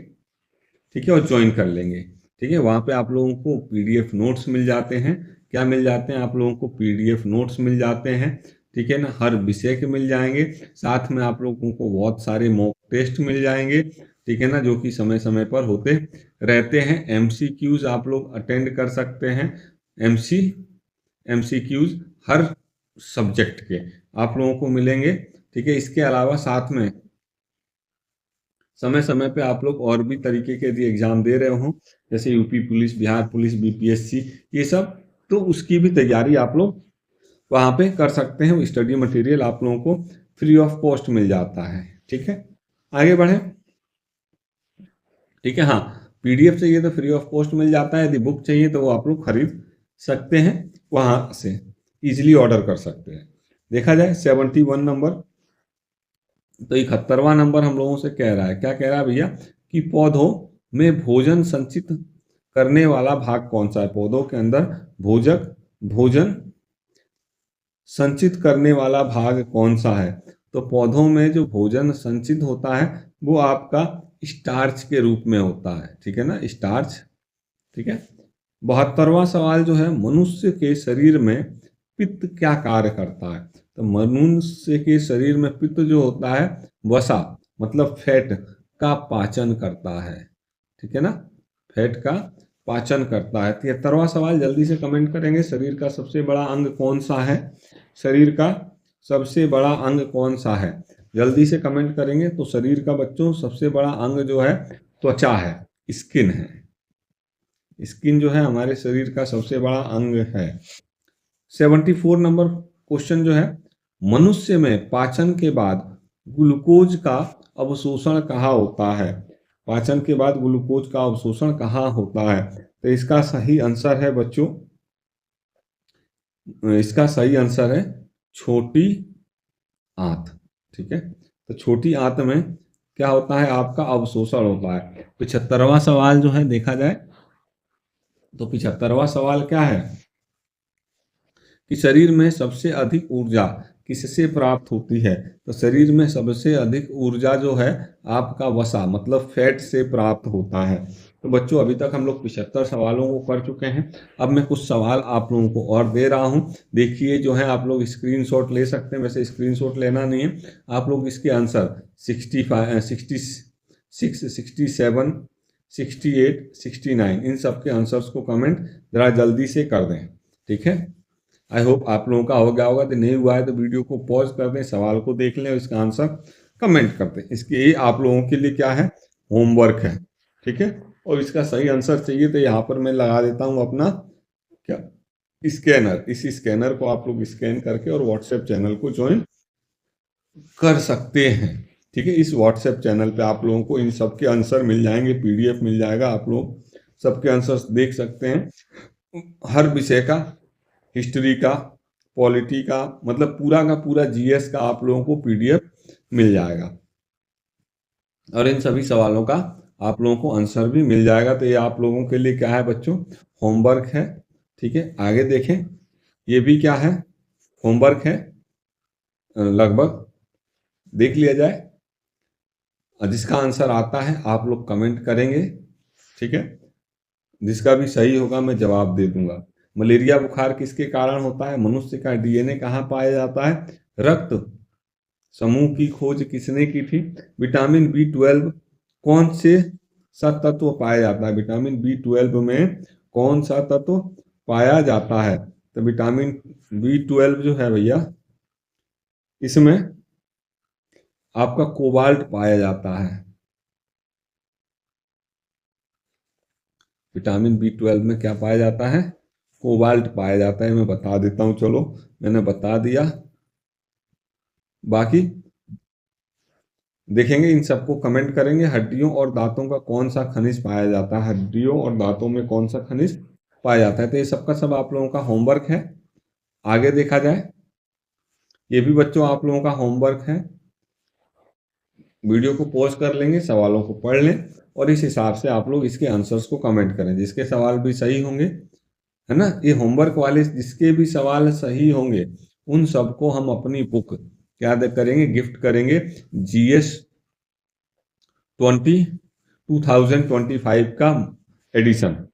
ठीक है, और ज्वाइन कर लेंगे। ठीक है, वहाँ पे आप लोगों को पीडीएफ नोट्स मिल जाते हैं। क्या मिल जाते हैं आप लोगों को? पीडीएफ नोट्स मिल जाते हैं, ठीक है ना, हर विषय के मिल जाएंगे। साथ में आप लोगों को बहुत सारे मॉक टेस्ट मिल जाएंगे, ठीक है ना, जो कि समय समय पर होते रहते हैं। एमसीक्यूज आप लोग अटेंड कर सकते हैं, एमसीक्यूज हर सब्जेक्ट के आप लोगों को मिलेंगे। ठीक है, इसके अलावा साथ में समय समय पे आप लोग और भी तरीके के यदि एग्जाम दे रहे हो, जैसे UP police, Bihar police, BPSC, ये सब, तो उसकी भी तैयारी आप लोग वहाँ पे कर सकते हैं। स्टडी मटेरियल आप लोगों को फ्री ऑफ कॉस्ट मिल जाता है। ठीक है, आगे बढ़े। ठीक है, हाँ, पीडीएफ चाहिए तो फ्री ऑफ कॉस्ट मिल जाता है, यदि बुक चाहिए तो वो आप लोग खरीद सकते हैं, वहाँ से इजीली ऑर्डर कर सकते हैं। देखा जाए 71 नंबर, तो 71वां नंबर हम लोगों से कह रहा है, क्या कह रहा है भैया, कि पौधों में भोजन संचित करने वाला भाग कौन सा है? पौधों के अंदर भोजन संचित करने वाला भाग कौन सा है? तो पौधों में जो भोजन संचित होता है वो आपका स्टार्च के रूप में होता है, ठीक है ना, स्टार्च। ठीक है, 72वां सवाल जो है, मनुष्य के शरीर में पित्त क्या कार्य करता है? तो मनुष्य के शरीर में पित्त जो होता है, वसा मतलब फैट का पाचन करता है, ठीक है ना, फैट का पाचन करता है। 73वां सवाल, जल्दी से कमेंट करेंगे, शरीर का सबसे बड़ा अंग कौन सा है? शरीर का सबसे बड़ा अंग कौन सा है? जल्दी से कमेंट करेंगे। तो शरीर का बच्चों सबसे बड़ा अंग जो है त्वचा है, स्किन है। स्किन जो है हमारे शरीर का सबसे बड़ा अंग है। 74 नंबर क्वेश्चन जो है, मनुष्य में पाचन के बाद ग्लूकोज का अवशोषण कहाँ होता है? पाचन के बाद ग्लूकोज का अवशोषण कहाँ होता है? तो इसका सही आंसर है बच्चों, इसका सही आंसर है छोटी आंत। ठीक है, तो छोटी आंत में क्या होता है? आपका अवशोषण होता है। 75वां सवाल जो है देखा जाए, तो 75वां सवाल क्या है कि शरीर में सबसे अधिक ऊर्जा किससे प्राप्त होती है? तो शरीर में सबसे अधिक ऊर्जा जो है आपका वसा मतलब फैट से प्राप्त होता है। तो बच्चों अभी तक हम लोग 75 सवालों को कर चुके हैं। अब मैं कुछ सवाल आप लोगों को और दे रहा हूं, देखिए जो है आप लोग स्क्रीनशॉट ले सकते हैं। वैसे स्क्रीनशॉट लेना नहीं है, आप लोग इसके आंसर 65, 66, 67, 68, 69 इन सब के आंसर्स को कमेंट ज़रा जल्दी से कर दें। ठीक है, आई होप आप लोगों का हो गया होगा। तो नहीं हुआ है तो वीडियो को पॉज कर दें, सवाल को देख लें, इसका आंसर कमेंट कर दें। इसके ये आप लोगों के लिए क्या है, होमवर्क है। ठीक है, और इसका सही आंसर चाहिए तो यहाँ पर मैं लगा देता हूँ अपना क्या स्कैनर, इस स्कैनर को आप लोग स्कैन करके और व्हाट्सएप चैनल को ज्वाइन कर सकते हैं। ठीक है, इस व्हाट्सएप चैनल पे आप लोगों को इन सब के आंसर मिल जाएंगे, पीडीएफ मिल जाएगा, आप लोग सबके आंसर्स देख सकते हैं। हर विषय का, हिस्ट्री का, पॉलिटी का, मतलब पूरा का पूरा जीएस का आप लोगों को पीडीएफ मिल जाएगा और इन सभी सवालों का आप लोगों को आंसर भी मिल जाएगा। तो ये आप लोगों के लिए क्या है बच्चों, होमवर्क है। ठीक है, आगे देखें, ये भी क्या है, होमवर्क है, लगभग देख लिया जाए। जिसका आंसर आता है आप लोग कमेंट करेंगे। ठीक है, जिसका भी सही होगा मैं जवाब दे दूंगा। मलेरिया बुखार किसके कारण होता है? मनुष्य का डीएनए कहाँ पाया जाता है? रक्त समूह की खोज किसने की थी? विटामिन बी 12 कौन से सा तत्व पाया जाता है? विटामिन बी 12 में कौन सा तत्व पाया जाता है? तो विटामिन बी 12 जो है भैया, इसमें आपका कोबाल्ट पाया जाता है। विटामिन बी 12 में क्या पाया जाता है? कोबाल्ट पाया जाता है। मैं बता देता हूँ, चलो मैंने बता दिया, बाकी देखेंगे, इन सबको कमेंट करेंगे। हड्डियों और दांतों का कौन सा खनिज पाया जाता है? हड्डियों और दांतों में कौन सा खनिज पाया जाता है? तो ये सबका सब आप लोगों का होमवर्क है। आगे देखा जाए, ये भी बच्चों आप लोगों का होमवर्क है। वीडियो को पॉज कर लेंगे, सवालों को पढ़ लें और इस हिसाब से आप लोग इसके आंसर्स को कमेंट करें। जिसके सवाल भी सही होंगे, है ना, ये होमवर्क वाले जिसके भी सवाल सही होंगे उन सबको हम अपनी बुक क्या करेंगे, गिफ्ट करेंगे, जीएस 2025 का एडिशन।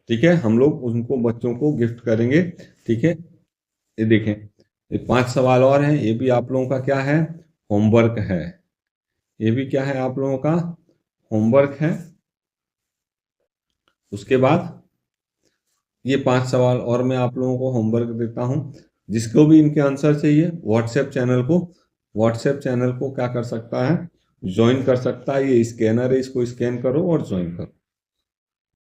ठीक है, हम लोग उनको बच्चों को गिफ्ट करेंगे। ठीक है, ये देखें, ये 5 सवाल और हैं, ये भी आप लोगों का क्या है, होमवर्क है। ये भी क्या है, आप लोगों का होमवर्क है। उसके बाद ये 5 सवाल और मैं आप लोगों को होमवर्क देता हूँ। जिसको भी इनके आंसर चाहिए व्हाट्सएप चैनल को क्या कर सकता है, ज्वाइन कर सकता है। ये स्कैनर है, इसको स्कैन करो और ज्वाइन करो।